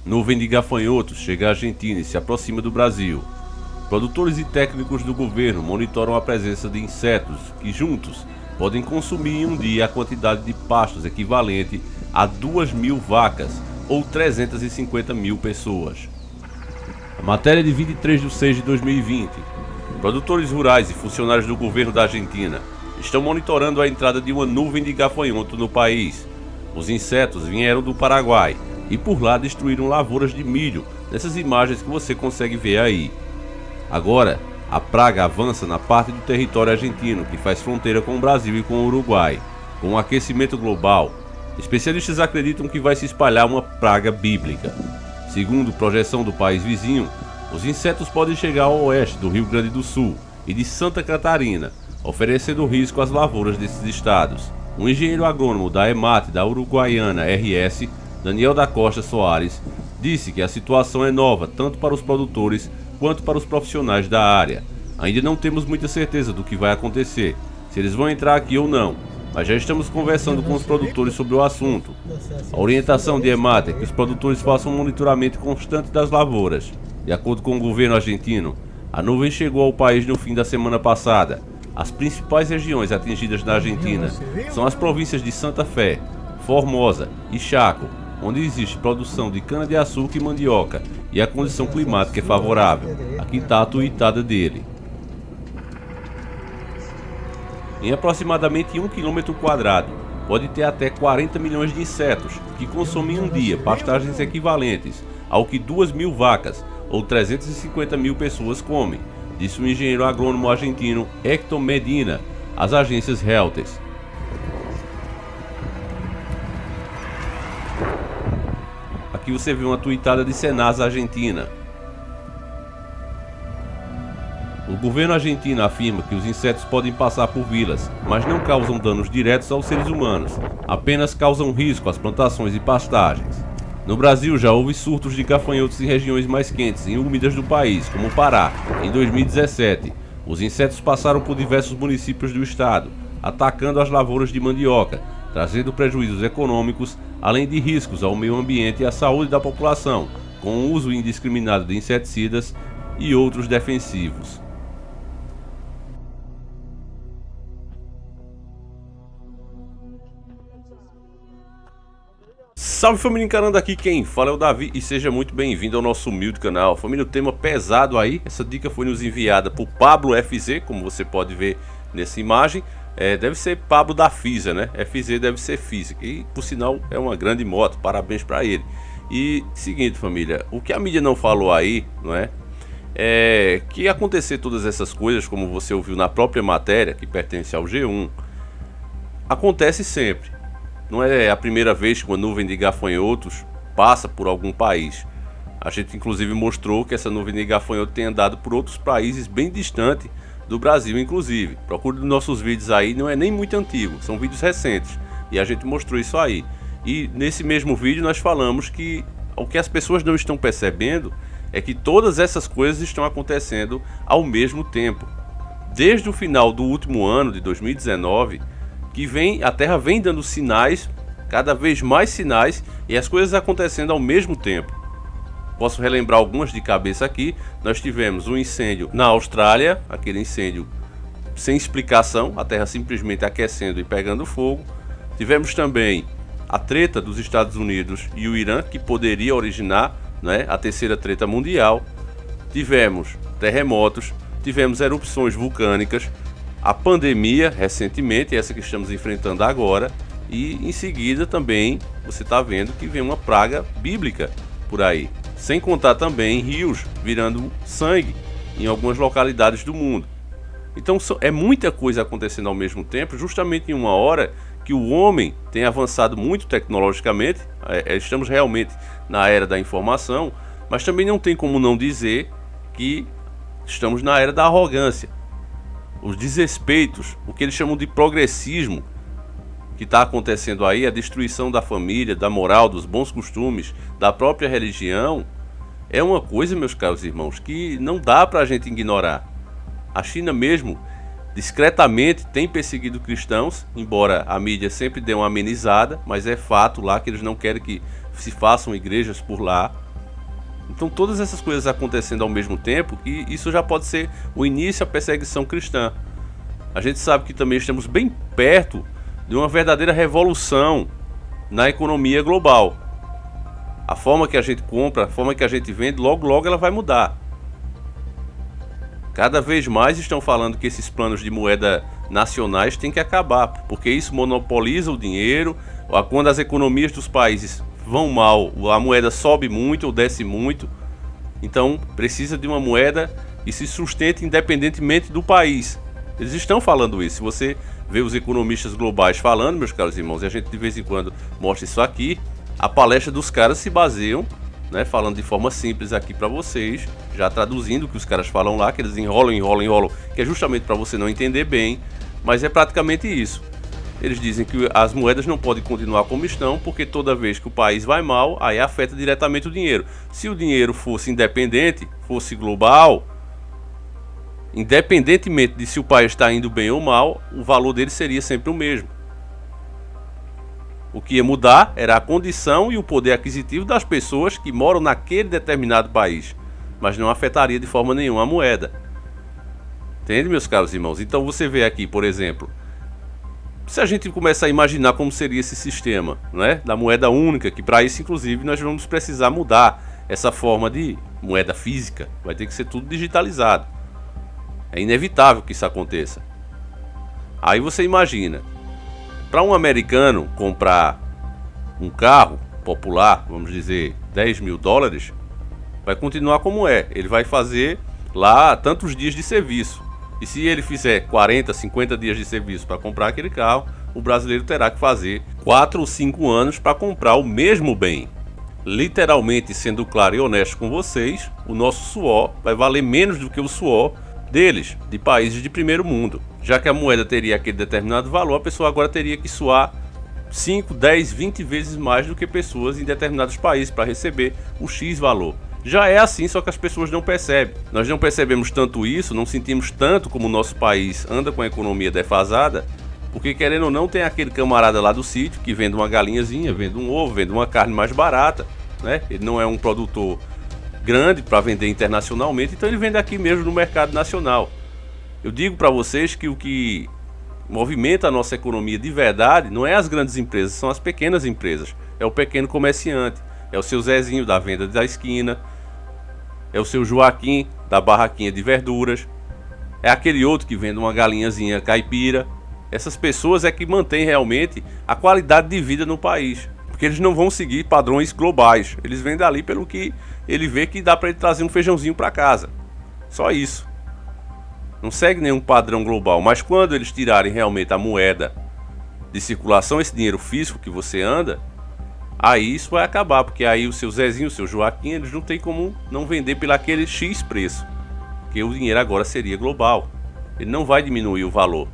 Nuvem de gafanhotos chega à Argentina e se aproxima do Brasil. Produtores e técnicos do governo monitoram a presença de insetos que juntos podem consumir em um dia a quantidade de pastos equivalente a 2.000 vacas ou 350 mil pessoas. A matéria é de 23 de 6 de 2020. Produtores rurais e funcionários do governo da Argentina estão monitorando a entrada de uma nuvem de gafanhoto no país. Os insetos vieram do Paraguai e por lá destruíram lavouras de milho, nessas imagens que você consegue ver aí. Agora, a praga avança na parte do território argentino que faz fronteira com o Brasil e com o Uruguai. Com o aquecimento global, especialistas acreditam que vai se espalhar uma praga bíblica. Segundo projeção do país vizinho, os insetos podem chegar ao oeste do Rio Grande do Sul e de Santa Catarina, oferecendo risco às lavouras desses estados. O engenheiro agrônomo da EMAT da Uruguaiana RS, Daniel da Costa Soares, disse que a situação é nova tanto para os produtores quanto para os profissionais da área. Ainda não temos muita certeza do que vai acontecer, se eles vão entrar aqui ou não, mas já estamos conversando com os produtores sobre o assunto. A orientação de EMAT é que os produtores façam um monitoramento constante das lavouras. De acordo com o governo argentino, a nuvem chegou ao país no fim da semana passada. As principais regiões atingidas na Argentina são as províncias de Santa Fé, Formosa e Chaco, onde existe produção de cana-de-açúcar e mandioca, e a condição climática é favorável. Aqui está a tuitada dele. Em aproximadamente 1 km², pode ter até 40 milhões de insetos, que consomem em um dia pastagens equivalentes ao que 2.000 vacas ou 350 mil pessoas comem, disse o engenheiro agrônomo argentino Héctor Medina às agências Reuters. Aqui você vê uma tuitada de Senasa Argentina. O governo argentino afirma que os insetos podem passar por vilas, mas não causam danos diretos aos seres humanos, apenas causam risco às plantações e pastagens. No Brasil já houve surtos de gafanhotos em regiões mais quentes e úmidas do país, como o Pará, em 2017. Os insetos passaram por diversos municípios do estado, atacando as lavouras de mandioca, trazendo prejuízos econômicos, além de riscos ao meio ambiente e à saúde da população, com o uso indiscriminado de inseticidas e outros defensivos. Salve família, encarando aqui quem fala é o Davi e seja muito bem-vindo ao nosso humilde canal. Família, o tema pesado aí, essa dica foi nos enviada por Pablo FZ, como você pode ver nessa imagem. Deve ser Pablo da FISA, né? FZ deve ser física e por sinal é uma grande moto, parabéns para ele. E seguinte família, o que a mídia não falou aí, não é? Que acontecer todas essas coisas, como você ouviu na própria matéria, que pertence ao G1, acontece sempre. Não é a primeira vez que uma nuvem de gafanhotos passa por algum país. A gente inclusive mostrou que essa nuvem de gafanhoto tem andado por outros países bem distantes do Brasil inclusive. Procure nos nossos vídeos aí, não é nem muito antigo, são vídeos recentes. E a gente mostrou isso aí. E nesse mesmo vídeo nós falamos que o que as pessoas não estão percebendo é que todas essas coisas estão acontecendo ao mesmo tempo. Desde o final do último ano de 2019, que a Terra vem dando sinais, cada vez mais sinais, e as coisas acontecendo ao mesmo tempo. Posso relembrar algumas de cabeça aqui. Nós tivemos um incêndio na Austrália, aquele incêndio sem explicação, a Terra simplesmente aquecendo e pegando fogo. Tivemos também a treta dos Estados Unidos e o Irã, que poderia originar, né, a terceira treta mundial. Tivemos terremotos, tivemos erupções vulcânicas, a pandemia recentemente, essa que estamos enfrentando agora, e em seguida também você está vendo que vem uma praga bíblica por aí, sem contar também rios virando sangue em algumas localidades do mundo. Então é muita coisa acontecendo ao mesmo tempo, justamente em uma hora que o homem tem avançado muito tecnologicamente. Estamos realmente na era da informação, mas também não tem como não dizer que estamos na era da arrogância. Os desrespeitos, o que eles chamam de progressismo, que está acontecendo aí, a destruição da família, da moral, dos bons costumes, da própria religião, é uma coisa, meus caros irmãos, que não dá para a gente ignorar. A China mesmo, discretamente, tem perseguido cristãos, embora a mídia sempre dê uma amenizada, mas é fato lá que eles não querem que se façam igrejas por lá. Então todas essas coisas acontecendo ao mesmo tempo, e isso já pode ser o início da perseguição cristã. A gente sabe que também estamos bem perto de uma verdadeira revolução na economia global. A forma que a gente compra, a forma que a gente vende, logo logo ela vai mudar. Cada vez mais estão falando que esses planos de moeda nacionais têm que acabar, porque isso monopoliza o dinheiro. Quando as economias dos países vão mal, a moeda sobe muito ou desce muito. Então precisa de uma moeda que se sustente independentemente do país. Eles estão falando isso. Se você vê os economistas globais falando, meus caros irmãos, e a gente de vez em quando mostra isso aqui, a palestra dos caras se baseiam, né, falando de forma simples aqui para vocês, já traduzindo o que os caras falam lá, que eles enrolam, que é justamente para você não entender bem, mas é praticamente isso. Eles dizem que as moedas não podem continuar como estão, porque toda vez que o país vai mal, aí afeta diretamente o dinheiro. Se o dinheiro fosse independente, fosse global, independentemente de se o país está indo bem ou mal, o valor dele seria sempre o mesmo. O que ia mudar era a condição e o poder aquisitivo das pessoas que moram naquele determinado país, mas não afetaria de forma nenhuma a moeda. Entende, meus caros irmãos? Então você vê aqui, por exemplo, se a gente começar a imaginar como seria esse sistema, né, da moeda única, que para isso inclusive nós vamos precisar mudar essa forma de moeda física, vai ter que ser tudo digitalizado. É inevitável que isso aconteça. Aí você imagina, para um americano comprar um carro popular, vamos dizer, $10.000, vai continuar como é. Ele vai fazer lá tantos dias de serviço. E se ele fizer 40, 50 dias de serviço para comprar aquele carro, o brasileiro terá que fazer 4 ou 5 anos para comprar o mesmo bem. Literalmente, sendo claro e honesto com vocês, o nosso suor vai valer menos do que o suor deles, de países de primeiro mundo. Já que a moeda teria aquele determinado valor, a pessoa agora teria que suar 5, 10, 20 vezes mais do que pessoas em determinados países para receber o X valor. Já é assim, só que as pessoas não percebem. Nós não percebemos tanto isso, não sentimos tanto como o nosso país anda com a economia defasada, porque querendo ou não tem aquele camarada lá do sítio que vende uma galinhazinha, vende um ovo, vende uma carne mais barata, né? Ele não é um produtor grande para vender internacionalmente, então ele vende aqui mesmo no mercado nacional. Eu digo para vocês que o que movimenta a nossa economia de verdade não é as grandes empresas, são as pequenas empresas. É o pequeno comerciante, é o seu Zezinho da venda da esquina, é o seu Joaquim da barraquinha de verduras, é aquele outro que vende uma galinhazinha caipira. Essas pessoas é que mantêm realmente a qualidade de vida no país, porque eles não vão seguir padrões globais. Eles vendem ali pelo que ele vê que dá para ele trazer um feijãozinho para casa. Só isso. Não segue nenhum padrão global, mas quando eles tirarem realmente a moeda de circulação, esse dinheiro físico que você anda, aí isso vai acabar, porque aí o seu Zezinho, o seu Joaquim, eles não tem como não vender pelo aquele X preço, porque o dinheiro agora seria global, ele não vai diminuir o valor.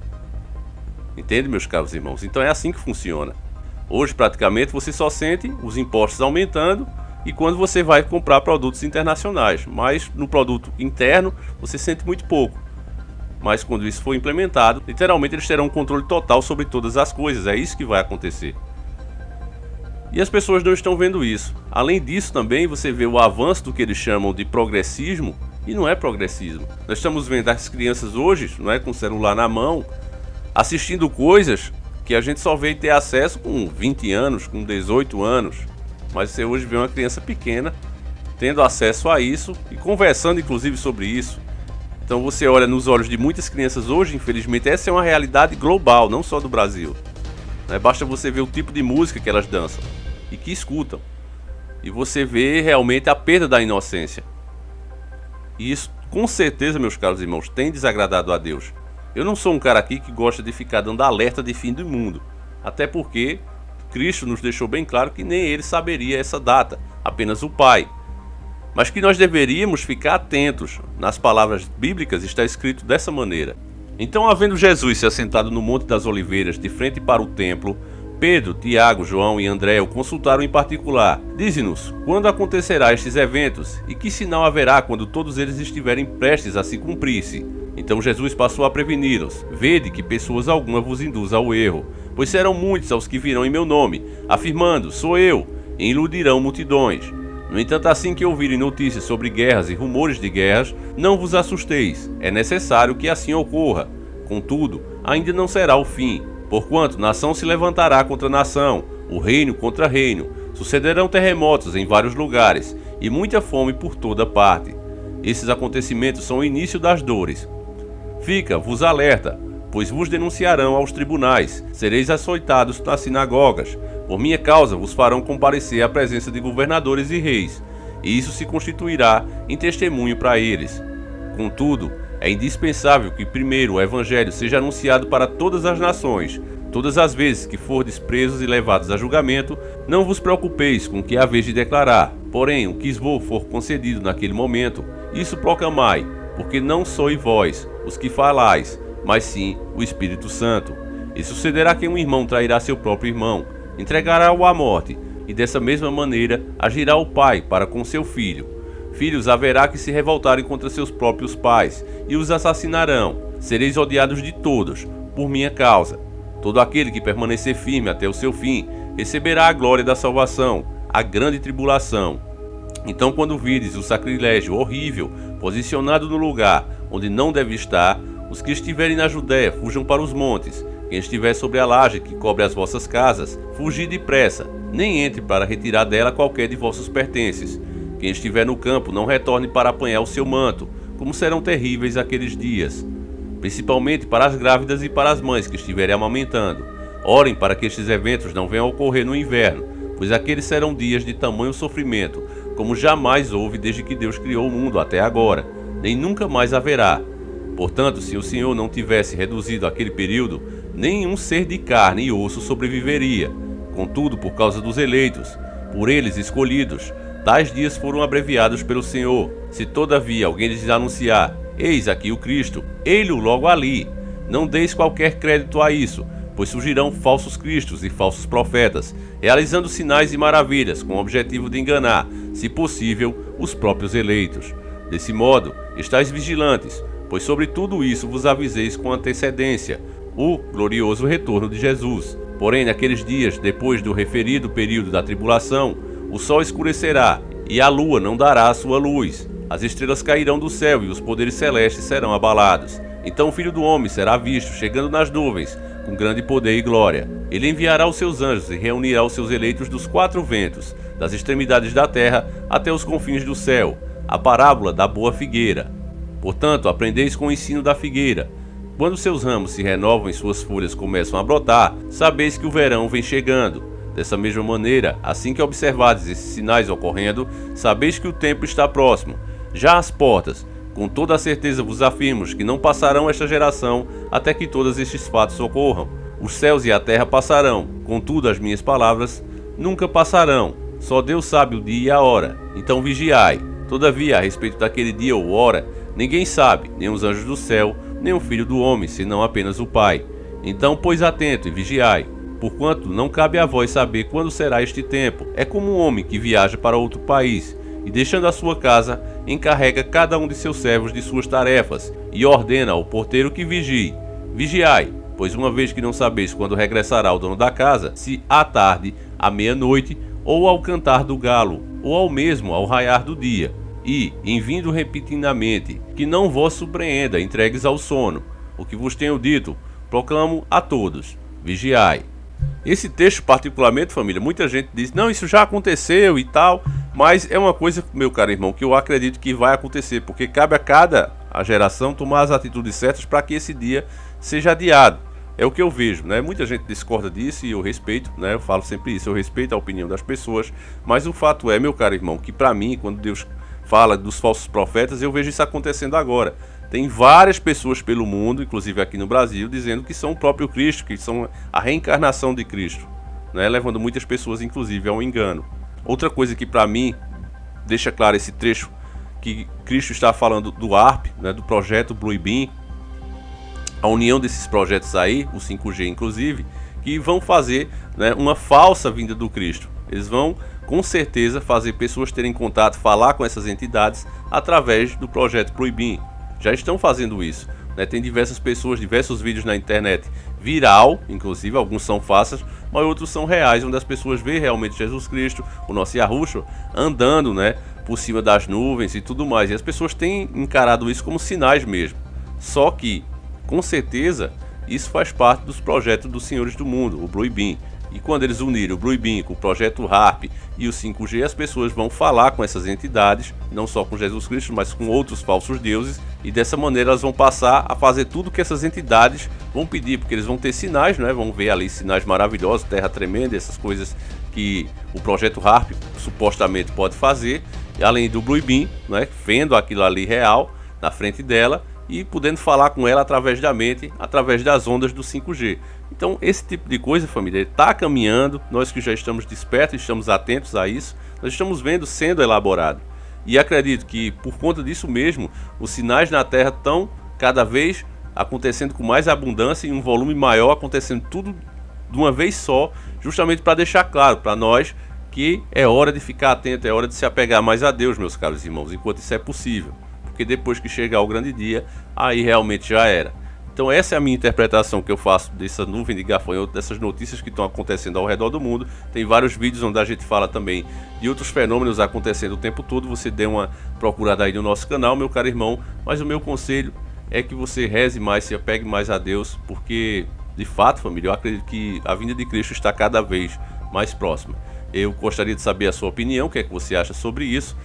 Entende, meus caros irmãos? Então é assim que funciona. Hoje praticamente você só sente os impostos aumentando e quando você vai comprar produtos internacionais, mas no produto interno você sente muito pouco. Mas quando isso for implementado, literalmente eles terão um controle total sobre todas as coisas. É isso que vai acontecer. E as pessoas não estão vendo isso. Além disso também você vê o avanço do que eles chamam de progressismo. E não é progressismo. Nós estamos vendo as crianças hoje, não é, com o celular na mão, assistindo coisas que a gente só veio ter acesso com 20 anos, com 18 anos. Mas você hoje vê uma criança pequena tendo acesso a isso e conversando inclusive sobre isso. Então você olha nos olhos de muitas crianças hoje, infelizmente, essa é uma realidade global, não só do Brasil. Basta você ver o tipo de música que elas dançam e que escutam. E você vê realmente a perda da inocência. E isso, com certeza, meus caros irmãos, tem desagradado a Deus. Eu não sou um cara aqui que gosta de ficar dando alerta de fim do mundo. Até porque Cristo nos deixou bem claro que nem ele saberia essa data, apenas o Pai. Mas que nós deveríamos ficar atentos. Nas palavras bíblicas está escrito dessa maneira. Então, havendo Jesus se assentado no Monte das Oliveiras, de frente para o templo, Pedro, Tiago, João e André o consultaram em particular. Dize-nos, quando acontecerá estes eventos? E que sinal haverá quando todos eles estiverem prestes a se cumprir-se? Então Jesus passou a preveni-los. Vede que pessoas alguma vos induza ao erro, pois serão muitos aos que virão em meu nome, afirmando, sou eu, e iludirão multidões. No entanto, assim que ouvirem notícias sobre guerras e rumores de guerras, não vos assusteis, é necessário que assim ocorra. Contudo, ainda não será o fim, porquanto nação se levantará contra nação, o reino contra reino, sucederão terremotos em vários lugares, e muita fome por toda parte. Esses acontecimentos são o início das dores. Fica-vos alerta, pois vos denunciarão aos tribunais, sereis açoitados nas sinagogas. Por minha causa vos farão comparecer à presença de governadores e reis, e isso se constituirá em testemunho para eles. Contudo, é indispensável que primeiro o evangelho seja anunciado para todas as nações. Todas as vezes que fordes presos e levados a julgamento, não vos preocupeis com o que haveis de declarar. Porém, o que vos for concedido naquele momento, isso proclamai, porque não sois vós os que falais, mas sim o Espírito Santo. E sucederá que um irmão trairá seu próprio irmão, entregará-o à morte, e dessa mesma maneira agirá o pai para com seu filho. Filhos haverá que se revoltarem contra seus próprios pais, e os assassinarão. Sereis odiados de todos, por minha causa. Todo aquele que permanecer firme até o seu fim, receberá a glória da salvação, a grande tribulação. Então, quando virdes o sacrilégio horrível posicionado no lugar onde não deve estar, os que estiverem na Judéia fujam para os montes. Quem estiver sobre a laje que cobre as vossas casas, fugi depressa, nem entre para retirar dela qualquer de vossos pertences. Quem estiver no campo, não retorne para apanhar o seu manto, como serão terríveis aqueles dias. Principalmente para as grávidas e para as mães que estiverem amamentando. Orem para que estes eventos não venham a ocorrer no inverno, pois aqueles serão dias de tamanho sofrimento, como jamais houve desde que Deus criou o mundo até agora, nem nunca mais haverá. Portanto, se o Senhor não tivesse reduzido aquele período, nenhum ser de carne e osso sobreviveria. Contudo, por causa dos eleitos, por eles escolhidos, tais dias foram abreviados pelo Senhor. Se todavia alguém lhes anunciar, eis aqui o Cristo, ei-lo logo ali, não deis qualquer crédito a isso, pois surgirão falsos cristos e falsos profetas, realizando sinais e maravilhas com o objetivo de enganar, se possível, os próprios eleitos. Desse modo, estais vigilantes, pois sobre tudo isso vos aviseis com antecedência, o glorioso retorno de Jesus. Porém, naqueles dias, depois do referido período da tribulação, o sol escurecerá, e a lua não dará a sua luz. As estrelas cairão do céu, e os poderes celestes serão abalados. Então o Filho do Homem será visto, chegando nas nuvens, com grande poder e glória. Ele enviará os seus anjos, e reunirá os seus eleitos dos quatro ventos, das extremidades da terra até os confins do céu. A parábola da boa figueira. Portanto, aprendeis com o ensino da figueira. Quando seus ramos se renovam e suas folhas começam a brotar, sabeis que o verão vem chegando. Dessa mesma maneira, assim que observardes esses sinais ocorrendo, sabeis que o tempo está próximo. Já às portas, com toda a certeza vos afirmo que não passarão esta geração até que todos estes fatos ocorram. Os céus e a terra passarão, contudo as minhas palavras nunca passarão. Só Deus sabe o dia e a hora, então vigiai. Todavia, a respeito daquele dia ou hora, ninguém sabe, nem os anjos do céu, nem o Filho do Homem, senão apenas o Pai. Então, pois atento e vigiai, porquanto não cabe a vós saber quando será este tempo. É como um homem que viaja para outro país, e deixando a sua casa, encarrega cada um de seus servos de suas tarefas, e ordena ao porteiro que vigie. Vigiai, pois uma vez que não sabeis quando regressará o dono da casa, se à tarde, à meia-noite, ou ao cantar do galo, ou ao mesmo ao raiar do dia. E, em vindo repentinamente, que não vos surpreenda entregues ao sono. O que vos tenho dito, proclamo a todos. Vigiai. Esse texto particularmente, família, muita gente diz, não, isso já aconteceu e tal, mas é uma coisa, meu caro irmão, que eu acredito que vai acontecer, porque cabe a cada geração tomar as atitudes certas para que esse dia seja adiado. É o que eu vejo, né? Muita gente discorda disso e eu respeito, né? Eu falo sempre isso, eu respeito a opinião das pessoas, mas o fato é, meu caro irmão, que para mim, quando Deus fala dos falsos profetas, eu vejo isso acontecendo agora. Tem várias pessoas pelo mundo, inclusive aqui no Brasil, dizendo que são o próprio Cristo, que são a reencarnação de Cristo, né? Levando muitas pessoas, inclusive, ao engano. Outra coisa que para mim deixa claro esse trecho, que Cristo está falando do ARP, né? Do projeto Blue Beam, a união desses projetos aí, o 5G inclusive, que vão fazer, né, uma falsa vinda do Cristo. Eles vão, com certeza, fazer pessoas terem contato, falar com essas entidades através do projeto Blue Beam. Já estão fazendo isso, né? Tem diversas pessoas, diversos vídeos na internet viral, inclusive alguns são falsos, mas outros são reais, onde as pessoas veem realmente Jesus Cristo, o nosso Yahushua, andando, né, por cima das nuvens e tudo mais. E as pessoas têm encarado isso como sinais mesmo. Só que, com certeza, isso faz parte dos projetos dos senhores do mundo, o Blue Beam. E quando eles unirem o Blue Beam com o projeto HARP e o 5G, as pessoas vão falar com essas entidades, não só com Jesus Cristo, mas com outros falsos deuses, e dessa maneira elas vão passar a fazer tudo que essas entidades vão pedir, porque eles vão ter sinais, né? Vão ver ali sinais maravilhosos, terra tremenda, essas coisas que o projeto HARP supostamente pode fazer, e além do Blue Beam, né? Vendo aquilo ali real na frente dela e podendo falar com ela através da mente, através das ondas do 5G. Então esse tipo de coisa, família, está caminhando. Nós que já estamos despertos, estamos atentos a isso, nós estamos vendo sendo elaborado. E acredito que por conta disso mesmo, os sinais na Terra estão cada vez acontecendo com mais abundância e um volume maior, acontecendo tudo de uma vez só, justamente para deixar claro para nós que é hora de ficar atento, é hora de se apegar mais a Deus, meus caros irmãos, enquanto isso é possível. Porque depois que chegar o grande dia, aí realmente já era. Então essa é a minha interpretação que eu faço dessa nuvem de gafanhoto, dessas notícias que estão acontecendo ao redor do mundo. Tem vários vídeos onde a gente fala também de outros fenômenos acontecendo o tempo todo. Você dê uma procurada aí no nosso canal, meu caro irmão. Mas o meu conselho é que você reze mais, se apegue mais a Deus, porque de fato, família, eu acredito que a vinda de Cristo está cada vez mais próxima. Eu gostaria de saber a sua opinião, o que é que você acha sobre isso.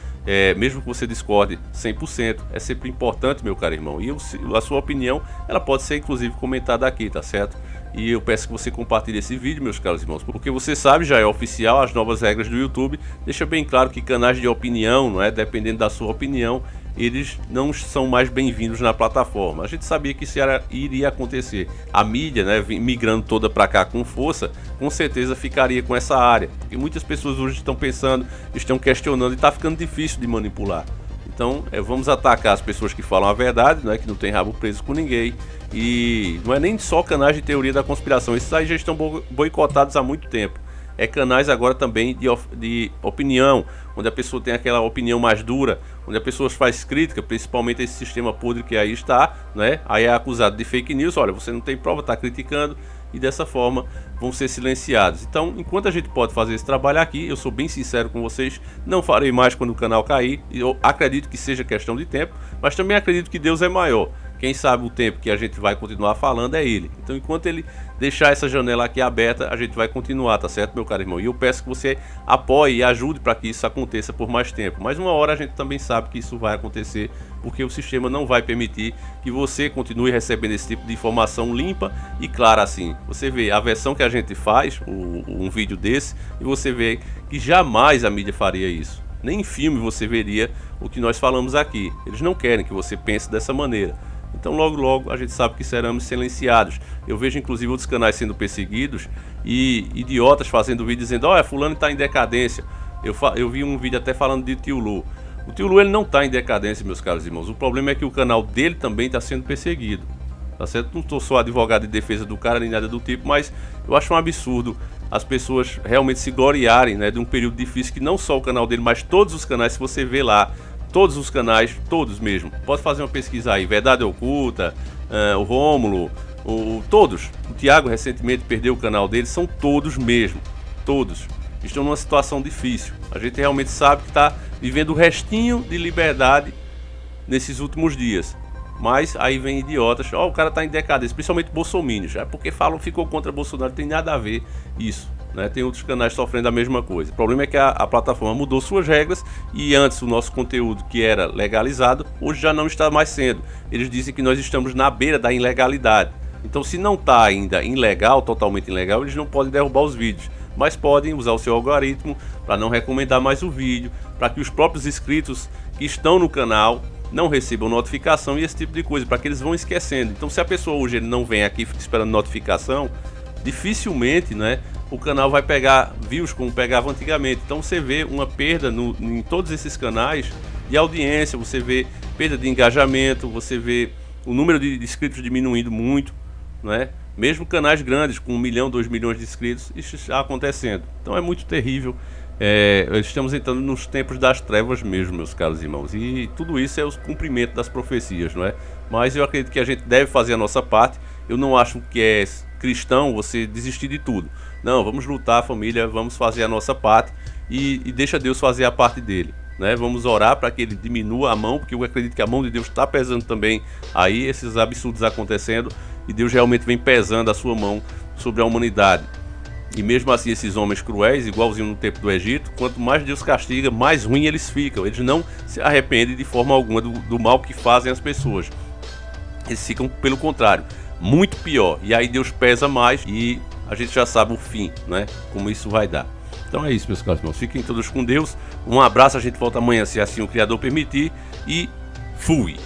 Mesmo que você discorde 100%, é sempre importante, meu caro irmão. E a sua opinião, ela pode ser inclusive comentada aqui, tá certo? E eu peço que você compartilhe esse vídeo, meus caros irmãos, porque você sabe, já é oficial, as novas regras do YouTube deixa bem claro que canais de opinião, não é, dependendo da sua opinião, eles não são mais bem-vindos na plataforma. A gente sabia que isso iria acontecer. A mídia, né, migrando toda para cá com força, com certeza ficaria com essa área, porque muitas pessoas hoje estão pensando, estão questionando e está ficando difícil de manipular. Então vamos atacar as pessoas que falam a verdade, né, que não tem rabo preso com ninguém. E não é nem só canais de teoria da conspiração, esses aí já estão boicotados há muito tempo. É canais agora também de opinião, onde a pessoa tem aquela opinião mais dura, onde a pessoa faz crítica, principalmente a esse sistema podre que aí está, né? Aí é acusado de fake news, olha, você não tem prova, está criticando, e dessa forma vão ser silenciados. Então, enquanto a gente pode fazer esse trabalho aqui, eu sou bem sincero com vocês, não farei mais quando o canal cair, eu acredito que seja questão de tempo, mas também acredito que Deus é maior. Quem sabe o tempo que a gente vai continuar falando é ele. Então enquanto ele deixar essa janela aqui aberta, a gente vai continuar, tá certo, meu caro irmão? E eu peço que você apoie e ajude para que isso aconteça por mais tempo. Mas uma hora a gente também sabe que isso vai acontecer, porque o sistema não vai permitir que você continue recebendo esse tipo de informação limpa e clara assim. Você vê a versão que a gente faz, um vídeo desse, e você vê que jamais a mídia faria isso. Nem em filme você veria o que nós falamos aqui. Eles não querem que você pense dessa maneira. Então logo logo a gente sabe que seremos silenciados. Eu vejo inclusive outros canais sendo perseguidos e idiotas fazendo vídeo dizendo: olha, fulano está em decadência. Eu vi um vídeo até falando de Tio Lu. O Tio Lu ele não está em decadência, meus caros irmãos. O problema é que o canal dele também está sendo perseguido. Tá certo? Não estou só advogado de defesa do cara nem nada do tipo, mas eu acho um absurdo as pessoas realmente se gloriarem, né, de um período difícil que não só o canal dele, mas todos os canais, se você vê lá, todos os canais, todos mesmo. Pode fazer uma pesquisa aí, Verdade Oculta, o Rômulo, todos. O Thiago recentemente perdeu o canal dele, são todos mesmo. Todos. Estão numa situação difícil. A gente realmente sabe que está vivendo o restinho de liberdade nesses últimos dias. Mas aí vem idiotas, o cara está em decadência, principalmente bolsominions, porque falam que ficou contra Bolsonaro, não tem nada a ver isso. Né? Tem outros canais sofrendo a mesma coisa. O problema é que a plataforma mudou suas regras e antes o nosso conteúdo que era legalizado, hoje já não está mais sendo. Eles dizem que nós estamos na beira da ilegalidade. Então se não está ainda ilegal, totalmente ilegal, eles não podem derrubar os vídeos. Mas podem usar o seu algoritmo para não recomendar mais o vídeo, para que os próprios inscritos que estão no canal não recebam notificação e esse tipo de coisa, para que eles vão esquecendo. Então se a pessoa hoje ele não vem aqui e fica esperando notificação, dificilmente, né, o canal vai pegar views como pegava antigamente. Então você vê uma perda em todos esses canais de audiência, você vê perda de engajamento, você vê o número de inscritos diminuindo muito, né? Mesmo canais grandes com 1 milhão, 2 milhões de inscritos, isso está acontecendo. Então é muito terrível. Estamos entrando nos tempos das trevas mesmo, meus caros irmãos, e tudo isso é o cumprimento das profecias, não é? Mas eu acredito que a gente deve fazer a nossa parte. Eu não acho que é cristão, você desistir de tudo. Não, vamos lutar, família, vamos fazer a nossa parte e deixa Deus fazer a parte dele. Né? Vamos orar para que ele diminua a mão, porque eu acredito que a mão de Deus está pesando também aí, esses absurdos acontecendo, e Deus realmente vem pesando a sua mão sobre a humanidade. E mesmo assim, esses homens cruéis, igualzinho no tempo do Egito, quanto mais Deus castiga, mais ruim eles ficam. Eles não se arrependem de forma alguma do mal que fazem as pessoas. Eles ficam, pelo contrário, muito pior. E aí Deus pesa mais e a gente já sabe o fim, né? Como isso vai dar. Então é isso, meus caros irmãos. Fiquem todos com Deus. Um abraço, a gente volta amanhã, se assim o Criador permitir. E fui!